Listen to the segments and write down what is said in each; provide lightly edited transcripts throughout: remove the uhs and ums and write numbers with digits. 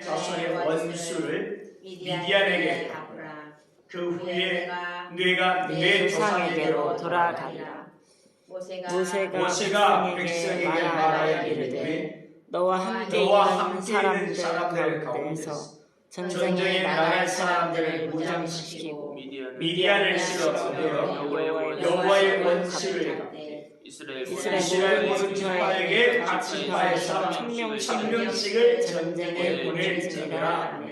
자손의 원수를 미디안에게 갚으라. 그 후에 뇌가 내 조상에게로 돌아가리라. 모세가 백성에게 말하여 이르되 너와 함께 있는 사람들 가운데서 전쟁에 나갈 사람들을 무장시키고 미디안을 실어 여호와의 원수를 갚되 이스라엘 모든 지파에게 각 지파에서 1000명씩을 전쟁에 보낼지니라.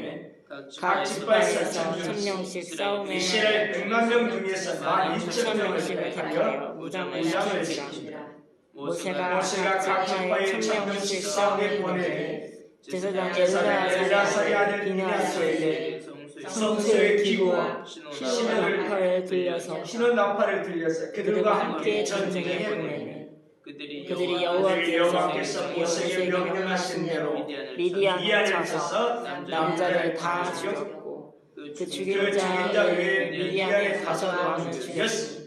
각 지파에서 1000명씩 싸움에 이스라엘 100만 명 중에서 12,000명씩을 택하여 무장을 시키니라. 모세가 각 지파에 1000명씩 싸움에 보내되 제사장 엘르아사의 아들 비느하스에게 성소의 기구와 신원 나팔을 들려서 그들과 함께 전쟁에 보내매 그들이 여호와께서 모세에게 명령하신 대로 미디안을 쳐서 남자를 다 죽였고 그 죽인 자 외에 미디안의 다섯 왕을 죽였으니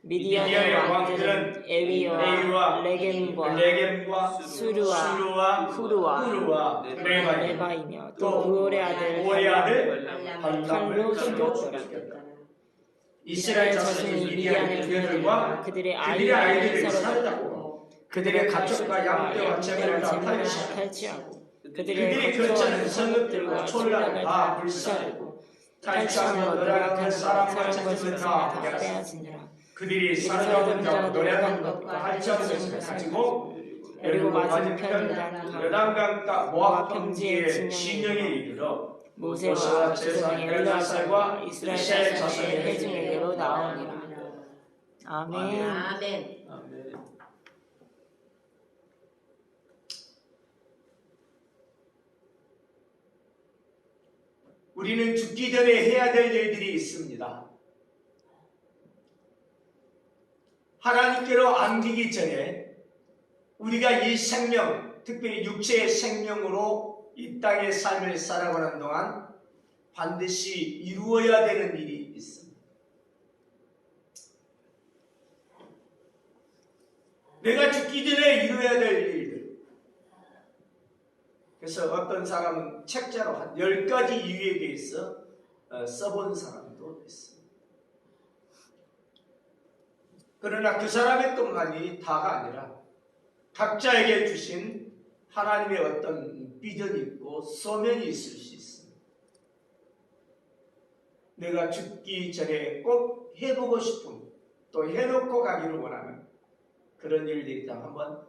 미디안의 왕들은 에위와 레겜과 수루와 후루와 레바이며 또 부올의 아들 발람을 죽였더라. 이스라엘 자손이 미디안의 그들과 그들의 아이들을 사로잡고 그들의 가축과 양떼와 재물을 다 탈취하고 그들이 거처하는 성읍들과 촌락을 다 불사르고 탈취하며 노래하는 사람과 재물을 다 빼앗으니라. 그들이 사로잡은 자와 노래하는 것과 할지하는 것을 가지고 그리고 맞은편 요단강가 모압 평지의 진영에 이르러 모세와 제사장 엘르아살과 이스라엘 자손의 회중에게로 나오니라. 아멘. 아멘. 우리는 죽기 전에 해야 될 일들이 있습니다. 하나님께로 안기기 전에 우리가 이 생명, 특별히 육체의 생명으로 이 땅의 삶을 살아가는 동안 반드시 이루어야 되는 일이 있습니다. 내가 죽기 전에 이루어야 될 일들. 그래서 어떤 사람은 책자로 한 10가지 이유에 대해서 써본 사람도 있습니다. 그러나 그 사람의 것만이 다가 아니라 각자에게 주신 하나님의 어떤 비전이 있고 소명이 있을 수 있습니다. 내가 죽기 전에 꼭 해보고 싶은, 또 해놓고 가기를 원하는 그런 일들이 있다면 한번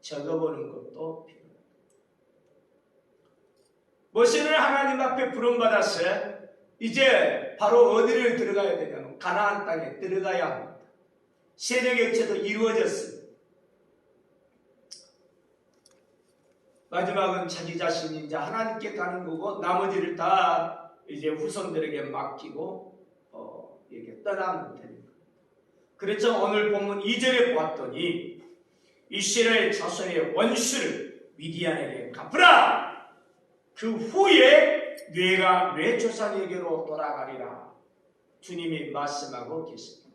적어보는 것도 필요합니다. 모세는 하나님 앞에 부름받아서 이제 바로 어디를 들어가야 되냐면 가나안 땅에 들어가야 합니다. 세대교체도 이루어졌습니다. 마지막은 자기 자신이 이제 하나님께 가는 거고 나머지를 다 이제 후손들에게 맡기고 이렇게 떠나면 되는 겁니다. 그래서 오늘 본문 2절에 보았더니 이스라엘 자손의 원수를 미디안에게 갚으라. 그 후에 뇌 조상에게로 돌아가리라. 주님이 말씀하고 계십니다.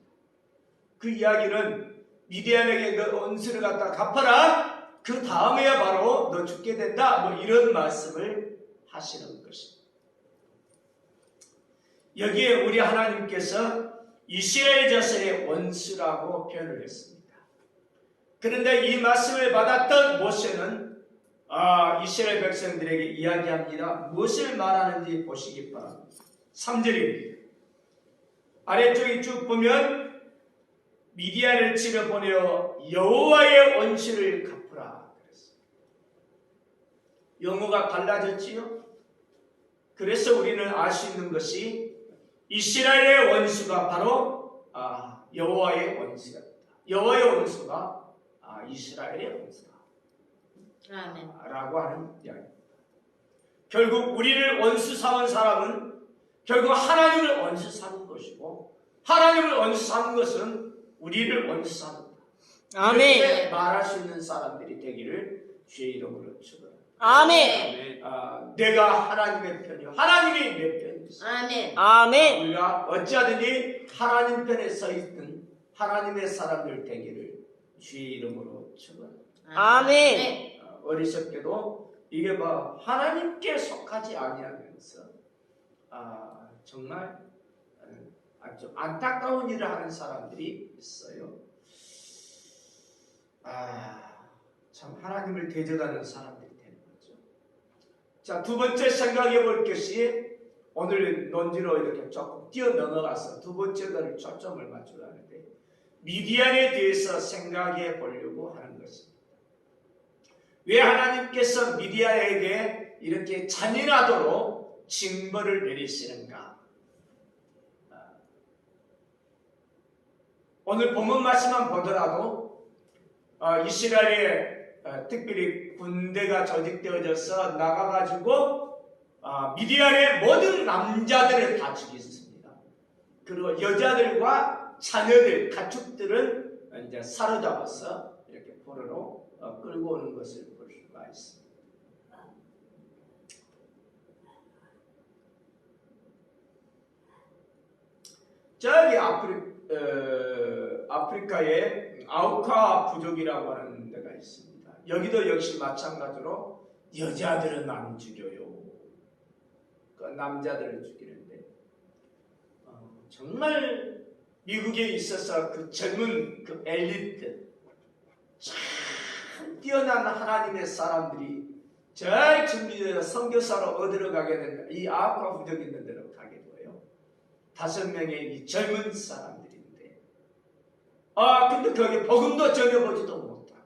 그 이야기는 미디안에게 너 원수를 갖다 갚아라. 그 다음에야 바로 너 죽게 된다. 뭐 이런 말씀을 하시는 것입니다. 여기에 우리 하나님께서 이스라엘 자손의 원수라고 표현을 했습니다. 그런데 이 말씀을 받았던 모세는 이스라엘 백성들에게 이야기합니다. 무엇을 말하는지 보시기 바랍니다. 3절입니다. 아래쪽에 쭉 보면 미디안을 치러 보내어 여호와의 원수를 갚으라 그랬어요. 영어가 달라졌지요. 그래서 우리는 알 수 있는 것이 이스라엘의 원수가 바로 여호와의 원수였다. 여호와의 원수가 이스라엘의 원수다. 아멘. 라고 하는 이야기입니다. 결국 우리를 원수 삼은 사람은 결국 하나님을 원수 삼은 것이고 하나님을 원수 삼은 것은 우리를 원수 삼는다. 아멘. 이렇게 말할 수 있는 사람들이 되기를 주의 이름으로 축원합니다. 아멘. 내가 하나님의 편이요 하나님이 내 편이 있어. 아멘. 아멘. 우리가 어찌하든지 하나님 편에 서 있는 하나님의 사람들 되기를 주의 이름으로 축원합니다. 아멘. 어리석게도 이게 뭐 하나님께 속하지 아니하면서 정말 아주 안타까운 일을 하는 사람들이 있어요. 참 하나님을 대적하는 사람들이 되는 거죠. 자, 두 번째 생각해 볼 것이 오늘 논지로 이렇게 조금 뛰어 넘어가서 두 번째를 초점을 맞추려 하는데 미디안에 대해서 생각해 보려고 하는 것입니다. 왜 하나님께서 미디안에게 이렇게 잔인하도록 징벌을 내리시는가? 오늘 본문 말씀만 보더라도 이스라엘에 특별히 군대가 조직되어져서 나가가지고 미디안의 모든 남자들을 다 죽였습니다. 그리고 여자들과 자녀들, 가축들은 이제 사로잡아서 이렇게 포로로 끌고 오는 것을 볼 수가 있습니다. 저기 아프리카에 아우카 부족이라고 하는 데가 있습니다. 여기도 역시 마찬가지로 여자들은 안 죽여요. 그 남자들을 죽이는데 정말 미국에 있어서 그 젊은 그 엘리트 참 뛰어난 하나님의 사람들이 잘 준비되어 선교사로 얻으러 가게 된다. 이 아우카 부족 있는 데로 가게 돼요. 5명의 이 젊은 사람들인데 근데 거기 복음도 전해보지도 못하고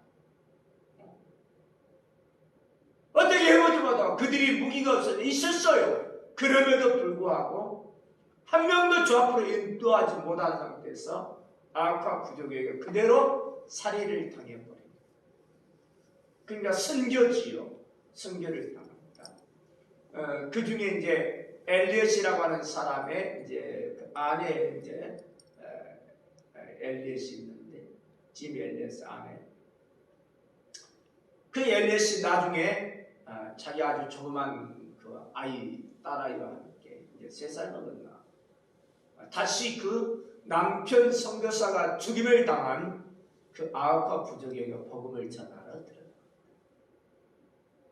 어떻게 해보지 못하고 그들이 무기가 있었어요. 그럼에도 불구하고 한 명도 저 앞으로 인도하지 못한 상태에서 아우카 부족에게 그대로 살해를 당해버립니다. 그러니까 선교지요. 선교를 당합니다. 그 중에 이제 엘리엇이라고 하는 사람의 이제 그 아내 이제 엘리엇이 있는데 짐 엘리엇 아내. 그 엘리엇이 나중에 자기 아주 조그만 그 아이 딸아이와 함께 이제 3살 먹었나 다시 그 남편 선교사가 죽임을 당한 그 아우카 부족에게 복음을 전하러 들어가.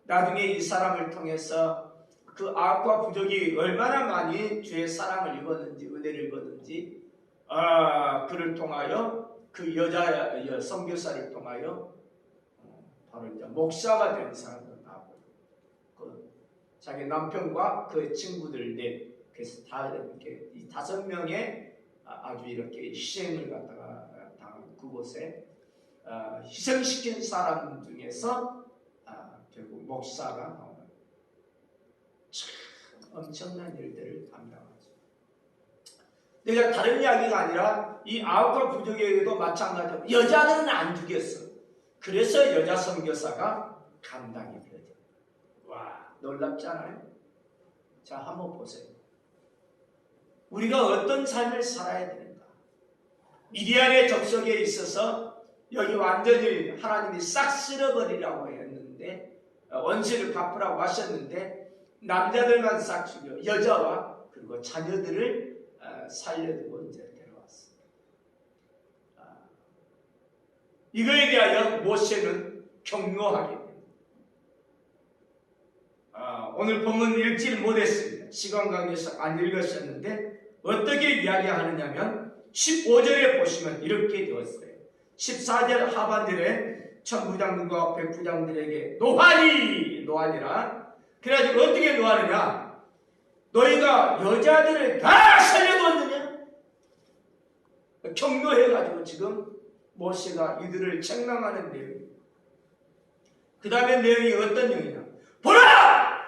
나중에 이 사람을 통해서 그 아우카 부족이 얼마나 많이 주의 사랑을 입었는지 은혜를 입었는지 그를 통하여 그 여자 선교사를 통하여 바로 이제 목사가 된 사람도 나오고 그 자기 남편과 그 친구들 그래서 다 이렇게 이 5명의 아주 이렇게 희생을 갖다가 당한 그곳에 희생시킨 사람 중에서 결국 목사가 나오는 참 엄청난 일들을 감당하죠. 내가 다른 이야기가 아니라 이 아우카 부족에게도 마찬가지로 여자들은 안 죽였어. 그래서 여자 선교사가 감당이 되죠. 와, 놀랍지 않아요? 자, 한번 보세요. 우리가 어떤 삶을 살아야 되는가? 미디안의 족속에 있어서 여기 완전히 하나님이 싹 쓸어버리라고 했는데 원수를 갚으라고 하셨는데 남자들만 싹 죽여 여자와 그리고 자녀들을 살려두고 이제 데려왔습니다. 이거에 대하여 모세는 격려하게 됩니다. 오늘 본문 읽지를 못했습니다. 시간 관계에서 안 읽었었는데 어떻게 이야기하느냐면 15절에 보시면 이렇게 되었어요. 14절 하반절에 천부장들과 백부장들에게 노하니라. 그래가지고 어떻게 노하느냐? 너희가 여자들을 다 살려두었느냐? 격려해가지고 지금 모세가 이들을 책망하는 내용입니다. 그 다음에 내용이 어떤 내용이냐? 보라!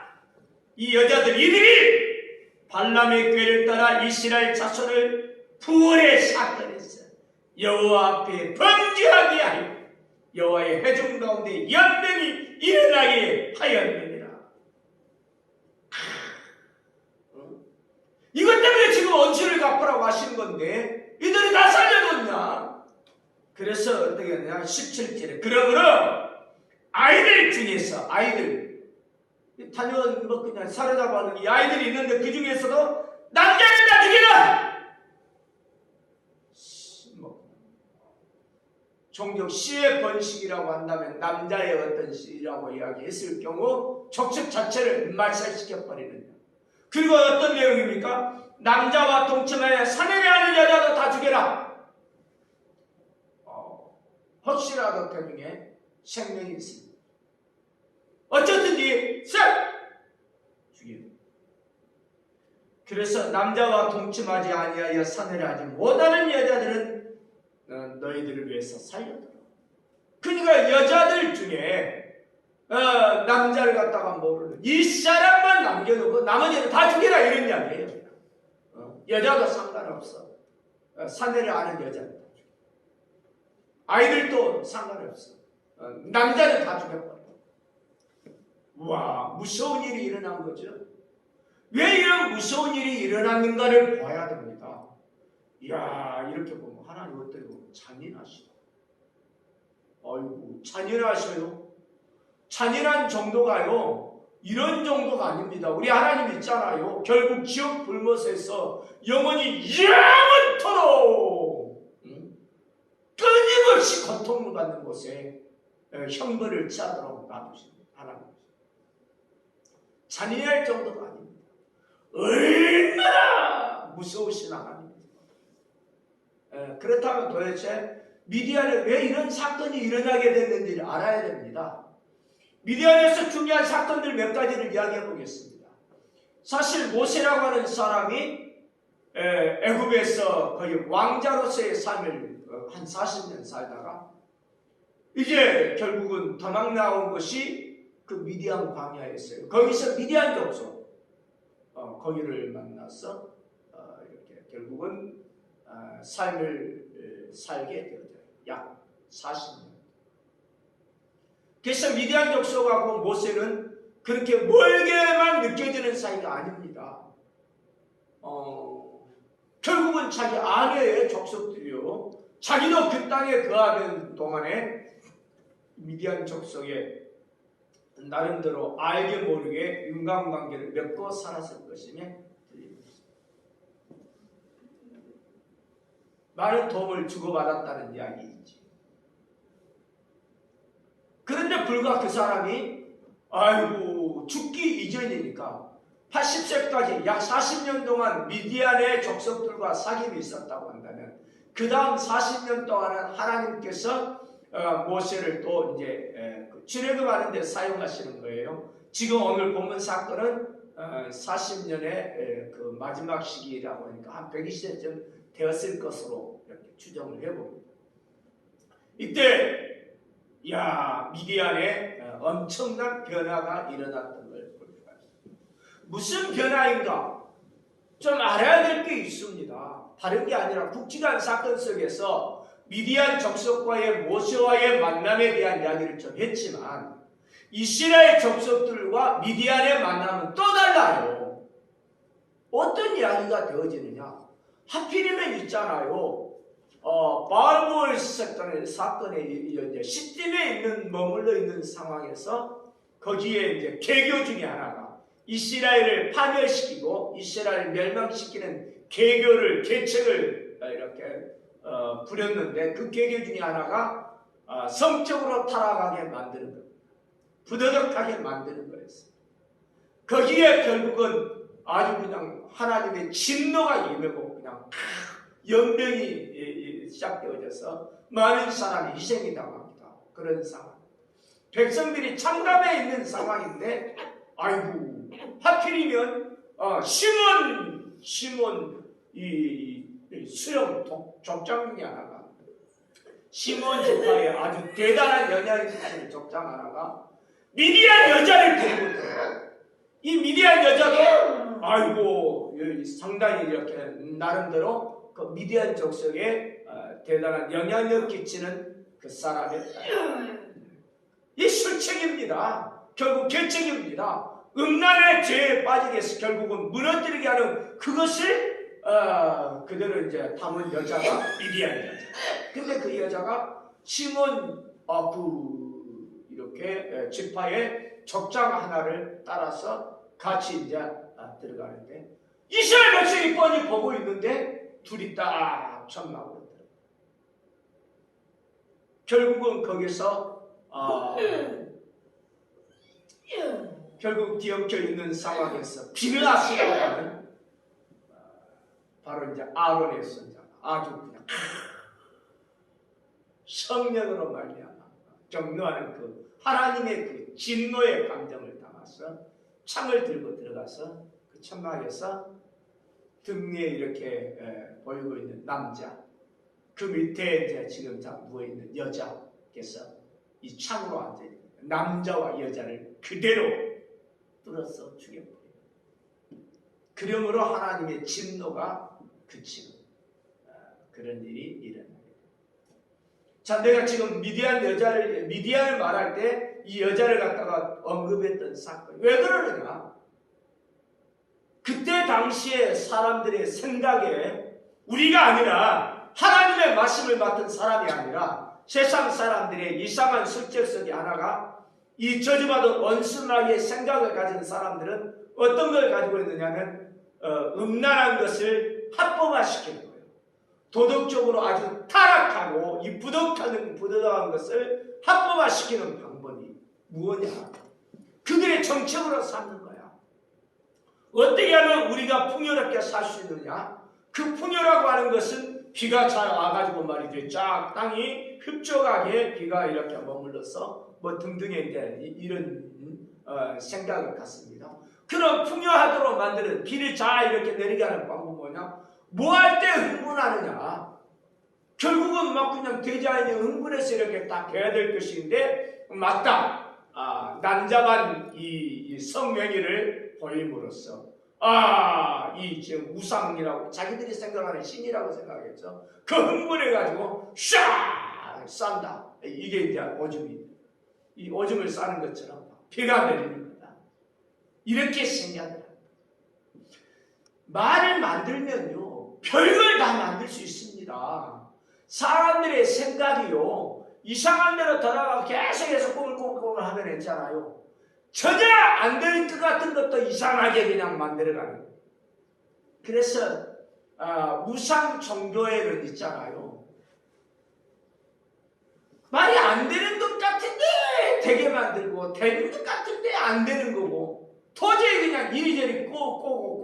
이 여자들 이들이 발람의 꾀를 따라 이스라엘 자손을 부월에 사건했어. 여호와 앞에 범죄하게 하여 여호와의 회중 가운데 연명이 일어나게 하였느니라. 이것 때문에 지금 원수를 갚으라고 하신 건데 이들이 다 살려뒀냐? 그래서 어떻게 했냐? 17절에 그러므로 아이들 중에서 아이들 다녀온 뭐 그냥 사로잡아는 이 아이들이 있는데 그 중에서도 남자를 다 죽이라. 종족 씨의 번식이라고 한다면 남자의 어떤 씨라고 이야기했을 경우 족속 자체를 말살시켜 버리는 것. 그리고 어떤 내용입니까? 남자와 동침하여 사내를 하는 여자도 다 죽여라. 혹시라도 그 중에 생명이 있습니다. 어쨌든지 죽이는. 그래서 남자와 동침하지 아니하여 사내를 하지 못하는 여자들은 너희들을 위해서 살려둬라. 그러니까 여자들 중에 남자를 갖다가 모르는 이 사람만 남겨두고 나머지는 다 죽여라 이런 이야기예요. 여자도 상관없어. 사내를 아는 여자는 다 죽여. 아이들도 상관없어. 남자는 다 죽여버려. 와, 무서운 일이 일어난 거죠. 왜 이런 무서운 일이 일어났는가를 봐야 됩니다. 이야, 이렇게 보면 하나님 어떻게 보면 잔인하시다. 아이고, 잔인하셔요. 잔인한 정도가요, 이런 정도가 아닙니다. 우리 하나님 있잖아요. 결국 지옥 불못에서 영원히 영원토록 끊임없이 고통을 받는 곳에 형벌을 취하도록 놔두십니다. 하나님. 잔인할 정도가 아닙니다. 얼마나 무서우신 하나님입니다. 그렇다면 도대체 미디안에 왜 이런 사건이 일어나게 됐는지를 알아야 됩니다. 미디안에서 중요한 사건들 몇 가지를 이야기해 보겠습니다. 사실 모세라고 하는 사람이 애굽에서 거의 왕자로서의 삶을 한 40년 살다가 이제 결국은 도망 나온 것이 그 미디안 광야였어요. 거기서 미디안 족속 거기를 만나서 이렇게 결국은 삶을 살게 되었죠. 약 40년. 그래서 미디안 족속하고 모세는 그렇게 멀게만 느껴지는 사이가 아닙니다. 결국은 자기 아내의 족속들이요. 자기도 그 땅에 거하는 동안에 미디안 족속에 나름대로 알게 모르게 인간관계를 맺고 살았을 것임에 들립니다. 많은 도움을 주고받았다는 이야기이지. 그런데 불과 그 사람이 아이고 죽기 이전이니까 80세까지 약 40년 동안 미디안의 족속들과 사귐이 있었다고 한다면 그 다음 40년 동안은 하나님께서 모세를 또 이제 출애굽하는 데 사용하시는 거예요. 지금 오늘 본문 사건은 40년의 그 마지막 시기라고 하니까 한 120세쯤 되었을 것으로 이렇게 추정을 해봅니다. 이때 미디안에 엄청난 변화가 일어났던 걸 볼 수가 있습니다. 무슨 변화인가? 좀 알아야 될 게 있습니다. 다른 게 아니라 굵직한 사건 속에서 미디안 족속과의 모세와의 만남에 대한 이야기를 좀 했지만 이스라엘 족속들과 미디안의 만남은 또 달라요. 어떤 이야기가 되어지느냐? 하필이면 있잖아요. 바알볼 사건에 이제 시딤에 있는 머물러 있는 상황에서 거기에 이제 개교 중에 하나가 이스라엘을 파멸시키고 이스라엘을 멸망시키는 계책을 이렇게 부렸는데 그 계계 중에 하나가 성적으로 타락하게 만드는 겁니다. 부도덕하게 만드는 거였어요. 거기에 결국은 아주 그냥 하나님의 진노가 임하고 그냥 연병이 시작되어져서 많은 사람이 희생이 당합니다. 그런 상황. 백성들이 참담해 있는 상황인데 아이고 하필이면 시몬 이 수령 족장 중에 하나가 시몬 지파에 아주 대단한 영향이 있는 족장 하나가 미디안 여자를 데리고 들어요. 이 미디안 여자도 아이고 상당히 이렇게 나름대로 그 미디안 족속에 대단한 영향력 끼치는 그 사람이었다. 이 술책입니다. 결국 개책입니다. 음란의 죄에 빠지게 해서 결국은 무너뜨리게 하는 그것을 그대로 이제 담은 여자가 미디안 여자. 근데 그 여자가 시몬 이렇게 지파의 족장 하나를 따라서 같이 이제 들어가는데 이스라엘 백성이 뻔히 보고 있는데 둘이 딱 천막으로 들어. 결국은 거기서 결국 뒤엉켜 있는 상황에서 비느하스라고 하는 바로 이제 아론의 손자, 아주 그냥 성령으로 말미암아 경노하는 그 하나님의 그 진노의 감정을 담아서 창을 들고 들어가서 그 천막에서 등 위에 이렇게 보이고 있는 남자, 그 밑에 이제 지금 누워 있는 여자께서 이 창으로 앉아 있는 남자와 여자를 그대로 뚫어서 죽여버려요. 그러므로 하나님의 진노가 그치는 그런 일이 일어나요. 자, 내가 지금 미디안을 말할 때 이 여자를 갖다가 언급했던 사건, 왜 그러느냐? 그때 당시에 사람들의 생각에 우리가 아니라 하나님의 말씀을 맡은 사람이 아니라 세상 사람들의 이상한 설정석이 하나가, 이 저주받은 원수나의 생각을 가진 사람들은 어떤 걸 가지고 있느냐면 음란한 것을 합법화시키는 거예요. 도덕적으로 아주 타락하고 이 부도덕한 것을 합법화시키는 방법이 무엇이냐? 그들의 정책으로 삼는 거야. 어떻게 하면 우리가 풍요롭게 살 수 있느냐? 그 풍요라고 하는 것은 비가 잘 와가지고 말이죠. 쫙 땅이 흡족하게 비가 이렇게 머물러서 뭐 등등의 이제 이런 생각을 갖습니다. 그런 풍요하도록 만드는 비를 잘 이렇게 내리게 하는 방법은 뭐냐? 뭐 할 때 흥분하느냐? 결국은 막 그냥 대자연이 흥분해서 이렇게 딱 돼야 될 것인데, 맞다. 남자만 이 성명의를 보임으로써 이 지금 우상이라고 자기들이 생각하는 신이라고 생각했죠. 그 흥분해가지고 샤 싼다. 이게 이제 오줌이, 이 오줌을 싸는 것처럼 비가 내리는 거다. 이렇게 생각을 합니다. 말을 만들면요, 별걸 다 만들 수 있습니다. 사람들의 생각이요, 이상한 데로 돌아가고 계속해서 꼬물꼬물 하면 있잖아요. 전혀 안 될 것 같은 것도 이상하게 그냥 만들어가는 거예요. 그래서 우상 종교에는 있잖아요. 말이 안 되는 것 같은데 되게 만들고, 되는 것 같은데 안 되는 거고, 도저히 그냥 이리저리 꼬는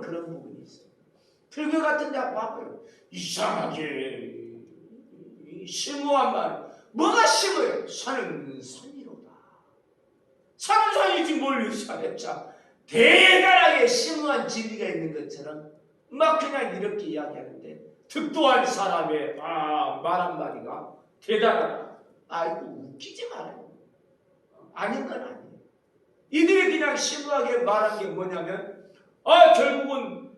그런 부분이 있어요. 불교 같은 데 봐봐요. 이상하게 심오한 말, 뭐가 심어요? 산은 산이로다. 산은 산이지 뭘 이상했자. 대단하게 심오한 진리가 있는 것처럼 막 그냥 이렇게 이야기하는데, 득도한 사람의 말 한마디가 대단하다. 아이고, 웃기지 말아요. 아닌 건 아니에요. 이들이 그냥 심오하게 말한 게 뭐냐면, 결국은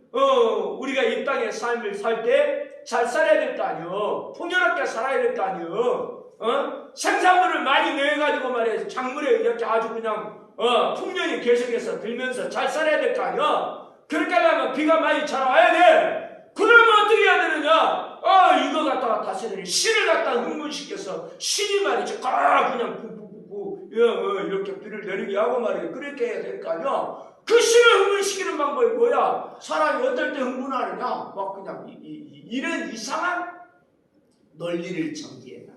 우리가 이 땅의 삶을 살 때 잘 살아야 될 거 아니요, 풍요롭게 살아야 될 거 아니요, 생산물을 많이 내가지고 말이야 작물에 이렇게 아주 그냥 풍년이 계속해서 들면서 잘 살아야 될 거 아니야. 그렇게 하려면 비가 많이 잘 와야 돼. 그러면 어떻게 해야 되느냐? 이거 갖다가 다스리니 신을 갖다가 흥분시켜서 신이 말이지 그냥 푹푹푹 이렇게 비를 내리게 하고 말이야, 그렇게 해야 될 거 아니야. 그 신을 흥분시키는 방법이 뭐야? 사람이 어떨 때 흥분하느냐? 막 그냥 이런 이상한 논리를 전개해놔.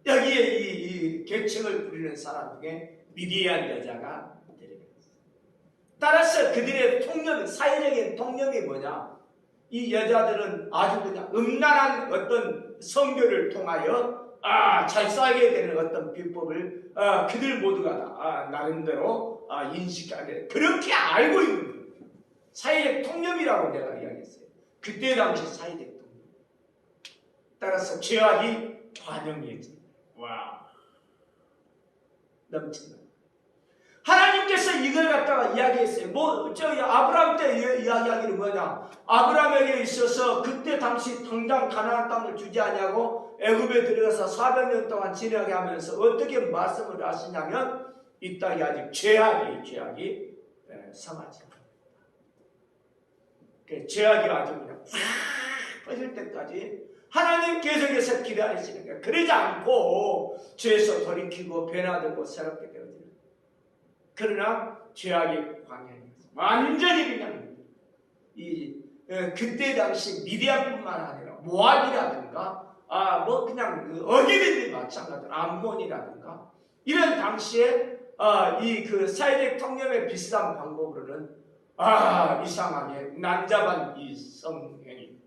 여기에 이 계층을 부리는 사람 중에 미디안 여자가 들어있어요. 따라서 그들의 통념, 사회적인 통념이 뭐냐? 이 여자들은 아주 그냥 음란한 어떤 성교를 통하여 잘 살게 되는 어떤 비법을 그들 모두가 다 나름대로 인식하게, 그렇게 알고 있는 거예요. 사회적 통념이라고 내가 이야기했어요. 그때 당시 사회적 통념. 따라서 죄악이 반영되지. 와, 넘친다. 하나님께서 이걸 갖다가 이야기했어요. 아브라함 때 이야기하기는 뭐냐? 아브라함에게 있어서 그때 당시 당장 가나안 땅을 주지 아니하고 애굽에 들어가서 400년 동안 지내게 하면서 어떻게 말씀을 하시냐면, 이 땅이 아직 죄악이 sam하지 않아요. 죄악이 아주 그냥 확 퍼질 때까지 하나님 계속해서 기다리시는 거예요. 그러지 않고 죄에서 돌이키고 변화되고 새롭게 되어지는. 그러나 죄악이 광야에서 완전히 그냥 그때 당시 미디안뿐만 아니라 모압이라든가 뭐 그냥 그 어기든지 마찬가지로 암몬이라든가 이런 당시에 이 그 사회적 통념에 비슷한 방법으로는 이상하게 난잡한 이 성행위,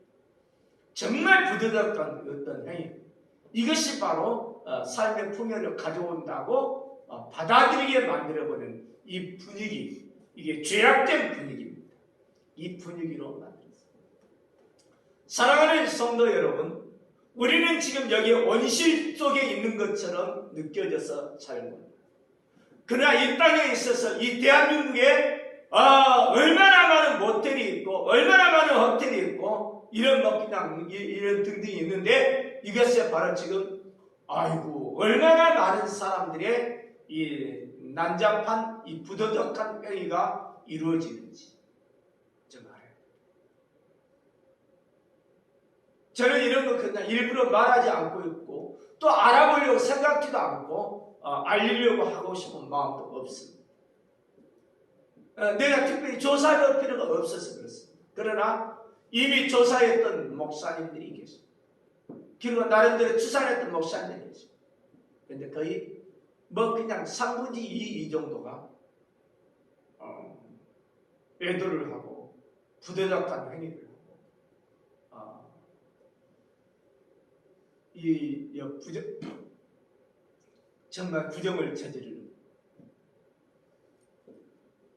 정말 부드럽던 어떤 행위, 이것이 바로 삶의 풍요를 가져온다고 받아들이게 만들어버리는 이 분위기, 이게 죄악된 분위기입니다. 이 분위기로 만들었습니다. 사랑하는 성도 여러분, 우리는 지금 여기 온실 속에 있는 것처럼 느껴져서 살고, 그러나 이 땅에 있어서 이 대한민국에 얼마나 많은 모텔이 있고 얼마나 많은 호텔이 있고 이런 그냥 이런 등등이 있는데, 이것이 바로 지금 얼마나 많은 사람들의 이 난잡한 이 부도덕한 행위가 이루어지는지 좀 알아요. 저는 이런 거 그냥 일부러 말하지 않고 있고 또 알아보려고 생각지도 않고 알리려고 하고 싶은 마음도 없습니다. 내가 특별히 조사할 필요가 없어서 그렇습니다. 그러나 이미 조사했던 목사님들이 계십니다. 그리고 나름대로 추산했던 목사님들이 계십니다. 그런데 거의 그냥 3분의 2 정도가 애도를 하고 부도덕한 행위를 하고 정말 부정을 저지르는,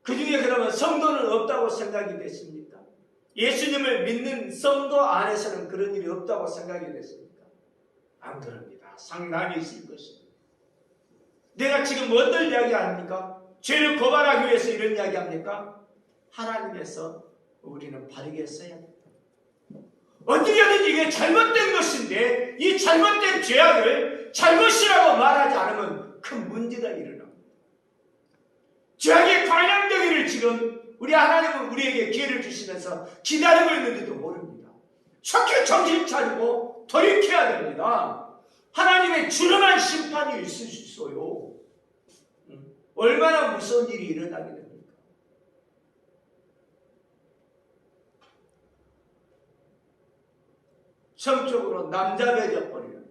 그 중에 그러면 성도는 없다고 생각이 됐습니까? 예수님을 믿는 성도 안에서는 그런 일이 없다고 생각이 됐습니까? 안 그럽니다. 상당히 있을 것입니다. 내가 지금 어떤 이야기 합니까? 죄를 고발하기 위해서 이런 이야기 합니까? 하나님께서 우리는 바르게 써야 합니다. 어떻게든 이게 잘못된 것인데 이 잘못된 죄악을 잘못이라고 말하지 않으면 큰 문제가 일어납니다. 죄악에 관련되기를 지금 우리 하나님은 우리에게 기회를 주시면서 기다리고 있는지도 모릅니다. 속히 정신 차리고 돌이켜야 됩니다. 하나님의 준엄한 심판이 있을 수 있어요. 얼마나 무서운 일이 일어나게 됩니까? 성적으로 남자배져 버리는.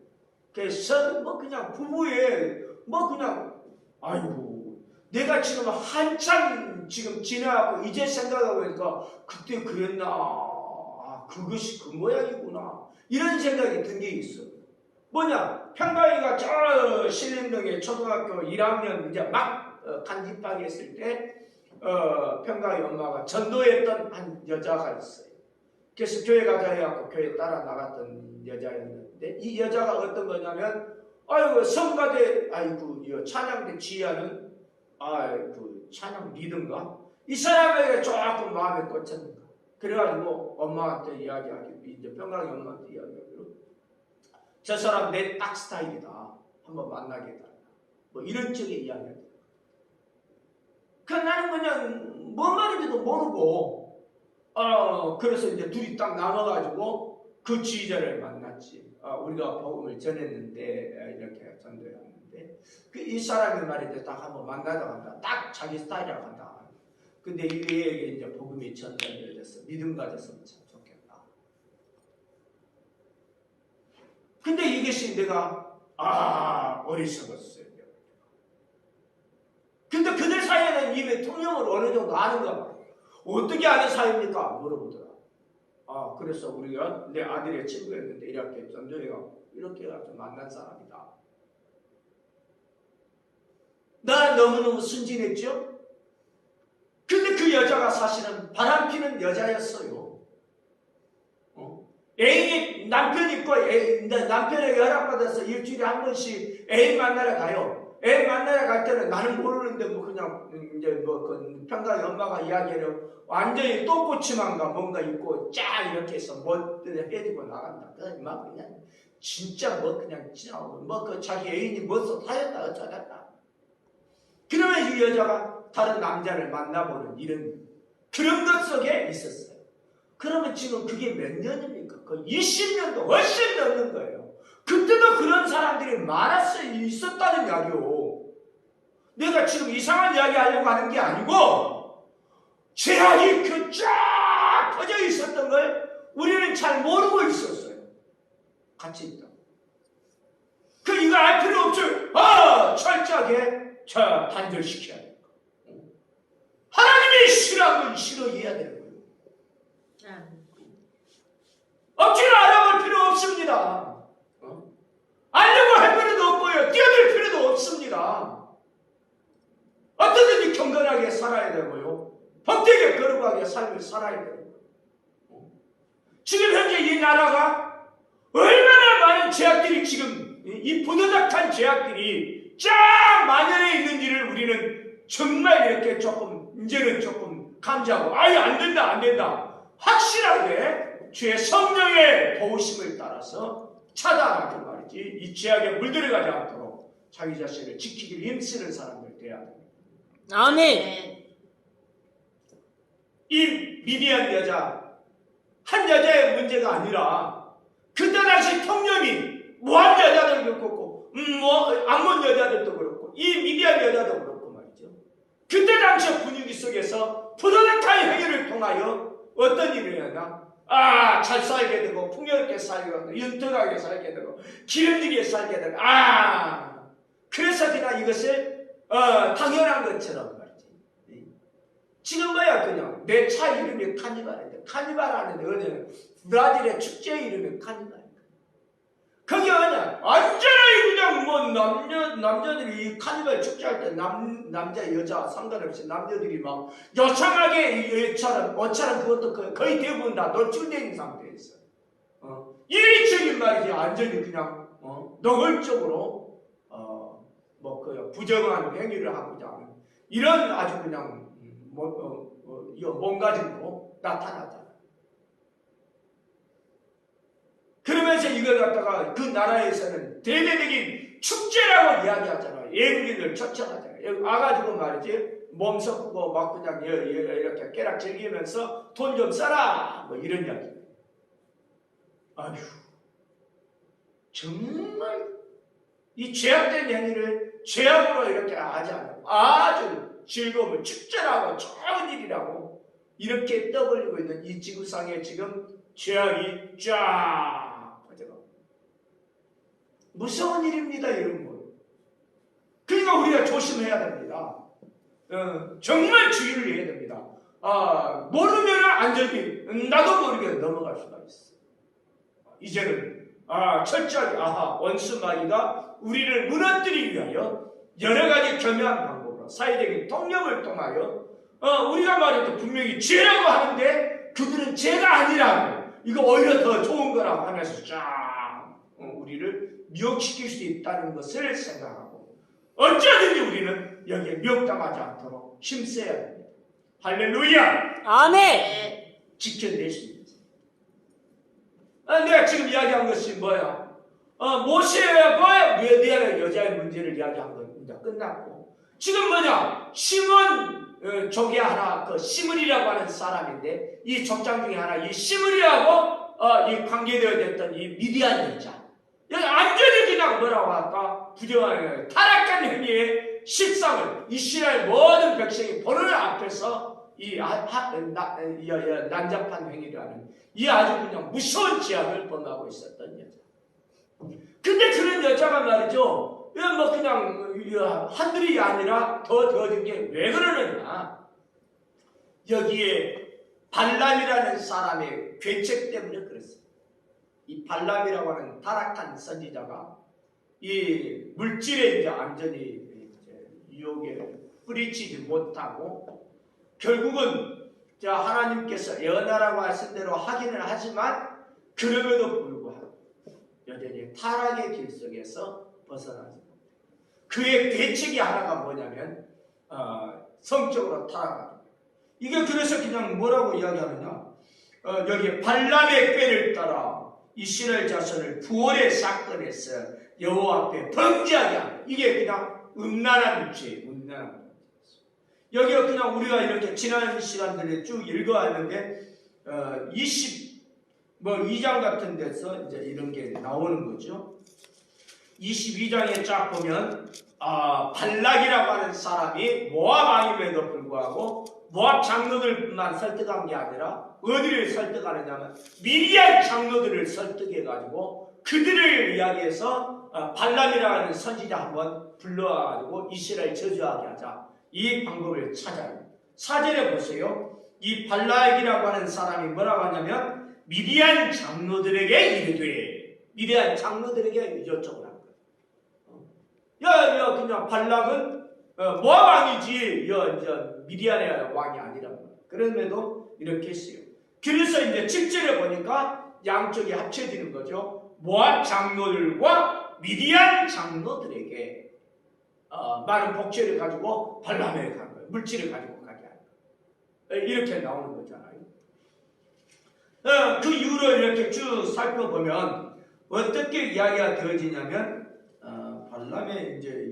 그래서 그냥 부부에 그냥 내가 지금 한참 지금 지나고 이제 생각하고 보니까 그때 그랬나, 그것이 그 모양이구나, 이런 생각이 든 게 있어요. 뭐냐, 평강이가 저 신림동에 초등학교 1학년 이제 막 간입학했을 때 평강이 엄마가 전도했던 한 여자가 있어요. 그래서 교회 가자 해갖고 교회 따라 나갔던 여자였는데, 이 여자가 어떤 거냐면 성가대 찬양대 지휘하는 찬양 리더인가, 이 사람에게 조금 마음에 꽂혔는가. 그래가지고 엄마한테 이야기하기, 이제 평강이 엄마한테 이야기하기로, 저 사람 내 딱 스타일이다, 한번 만나게 해달라, 이런 쪽의 이야기를. 나는 그냥 뭔 말인지도 모르고 그래서 이제 둘이 딱 나눠가지고 그 지휘자를 만났지. 우리가 복음을 전했는데 이렇게 전도했는데 이 사람이 말이죠, 딱 한번 만나자고 한다. 딱 자기 스타일이라고 한다. 근데 이에게 이제 복음이 전달되어서 믿음 가졌으면 참 좋겠다. 근데 이것이 내가 어리석었어요. 근데 그들 사이에는 이미 통념을 어느 정도 아는가 봐요. 어떻게 아는 사이입니까? 물어보더라. 그래서 우리가 내 아들의 친구였는데 이렇게 전도해가고 이렇게 해서 만난 사람이다. 나는 너무너무 순진했죠? 근데 그 여자가 사실은 바람피는 여자였어요. 애인이 남편 있고 남편에게 허락받아서 일주일에 한 번씩 애인 만나러 가요. 애 만나러 갈 때는 나는 모르는데 그냥 이제 그 평강이 엄마가 이야기하려 완전히 똥꼬치만가 뭔가 입고 쫙 이렇게 해서 해주고 나간다. 그냥 진짜 그냥 지나오고 자기 애인이 사였다 어쩌다. 그러면 이 여자가 다른 남자를 만나보는 그런 것 속에 있었어요. 그러면 지금 그게 몇 년입니까? 그 20년도 훨씬 넘는 거예요. 그때도 그런 사람들이 있었다는 이야기요. 내가 지금 이상한 이야기 하려고 하는 게 아니고 죄악이 쫙 퍼져 있었던 걸 우리는 잘 모르고 있었어요. 같이 있다. 이거 알 필요 없어요. 철저하게 단절시켜야 돼요. 하나님이 싫어한 건 싫어해야 되는 거예요. 억지로 알아볼 필요 없습니다. 알려고 할 필요도 없고요. 뛰어들 필요도 없습니다. 어떻게든지 경건하게 살아야 되고요. 복되게 거룩하게 삶을 살아야 돼요. 지금 현재 이 나라가 얼마나 많은 죄악들이 지금 이 부도덕한 죄악들이 쫙 만연해 있는지를 우리는 정말 이렇게 이제는 조금 감지하고 안 된다 확실하게 주의 성령의 도우심을 따라서 차단하고 말이지 이 죄악에 물들어가지 않도록 자기 자신을 지키기 힘쓰는 사람들 돼야 됩니다. 아멘. 이 미디안 여자 한 여자의 문제가 아니라 그때 당시 통념이 모압 여자들도 그렇고 암몬 여자들도 그렇고 이 미디안 여자도 그렇고 말이죠. 그때 당시 분위기 속에서 부도덕한 행위를 통하여 어떤 일이 일어나 잘 살게 되고 풍요롭게 살게 되고 윤택하게 살게 되고 기름지게 살게 되고 그래서 그냥 이것을 당연한 것처럼 말이지. 지금 그냥 내 차 이름이 카니발인데 카니발하는데 어디는 브라질의 축제 이름이 카니발. 그게 그냥 완전히 그냥 남자들이 이 카니발 축제할 때 남자 여자 상관없이 남자들이 막 여창하게 옷처럼 그것도 거의 대부분 다 노출되어 있는 상태에 있어요. 이리저리 말이지 완전히 그냥 노골적으로 부정한 행위를 하고자 하는 이런 아주 그냥 몸가짐으로 나타나잖아요. 그러면서 이걸 갖다가 그 나라에서는 대대적인 축제라고 이야기하잖아요. 예루살렘을 초청하잖아요. 여기 와가지고 말이지 몸 섞고 막 그냥 이렇게 깨락 즐기면서 돈 좀 써라 이런 이야기. 아휴 정말 이 죄악된 행위를 죄악으로 이렇게 하지 않고 아주 즐거움을 축제라고 좋은 일이라고 이렇게 떠벌리고 있는 이 지구상에 지금 죄악이 쫙 무서운 일입니다, 이런 거. 그러니까 우리가 조심해야 됩니다. 정말 주의를 해야 됩니다. 모르면 안전이 나도 모르게 넘어갈 수가 있어. 이제는 철저하게 원수 마귀가 우리를 무너뜨리기 위하여 여러 가지 교묘한 방법으로 사회적인 통념을 통하여 우리가 말해도 분명히 죄라고 하는데 그들은 죄가 아니라고 이거 오히려 더 좋은 거라고 하면서 쫙 우리를 미혹시킬 수 있다는 것을 생각하고 어쩌든지 우리는 여기에 미혹당하지 않도록 힘써야 됩니다. 할렐루야! 아멘. 지켜낼 수 있습니다. 내가 지금 이야기한 것이 뭐야? 모세와 미디안의 여자의 문제를 이야기한 건 이제 끝났고 지금 시몬 족이 하나 시므리라고 하는 사람인데 이 족장 중에 하나 이 시므리하고 이 관계되어 됐던 이 미디안 여자 여기 완전히 그냥 뭐라고 할까? 부정한 타락한 행위의 실상을 이스라엘 모든 백성이 보는 앞에서 이 난잡한 행위를 하는 이 아주 그냥 무서운 죄악을 범하고 있었던 여자. 근데 그런 여자가 말이죠. 그냥 한둘이 아니라 더워진 게 왜 그러느냐? 여기에 발람이라는 사람의 괴책 때문에 그랬어요. 이 발람이라고 하는 타락한 선지자가 이 물질에 이제 완전히 유혹에 뿌리치지 못하고 결국은 하나님께서 예언하라고 하신 대로 하기는 하지만 그럼에도 불구하고 여전히 타락의 길 속에서 벗어나지 못해요. 그의 대책이 하나가 뭐냐면 성적으로 타락하는 거예요. 이게 그래서 그냥 뭐라고 이야기하느냐? 여기 발람의 꾀를 따라 이스라엘 자손을 부활의 사건에서 여호와 앞에 범죄하게 하는 이게 그냥 음란한 죄, 음란한 죄. 여기가 그냥 우리가 이렇게 지난 시간들에 쭉 읽어왔는데 2장 같은 데서 이제 이런 게 나오는 거죠. 22장에 쫙 보면 발락이라고 하는 사람이 모압 왕임에도 불구하고 모압 장로들만 설득한 게 아니라 어디를 설득하느냐면 미디안 장로들을 설득해가지고 그들을 이야기해서 발람이라는 선지자 한번 불러가지고 이스라엘 저주하게 하자. 이 방법을 찾아요. 4절에 보세요. 이 발락이라고 하는 사람이 뭐라고 하냐면 미디안 장로들에게 이르되, 미디안 장로들에게 요청을 한 거예요. 야, 그냥 발락은 모압 왕이지, 미디안의 왕이 아니란 말이에요. 그럼에도 이렇게 했어요. 그래서 이제 7절에 보니까 양쪽이 합쳐지는 거죠. 모압 장로들과 미디안 장로들에게 많은 복제를 가지고 발람에 간 거예요. 물질을 가지고 가게 하는 거예요. 이렇게 나오는 거잖아요. 그 이후로 이렇게 쭉 살펴보면 어떻게 이야기가 되어지냐면 발람의 이제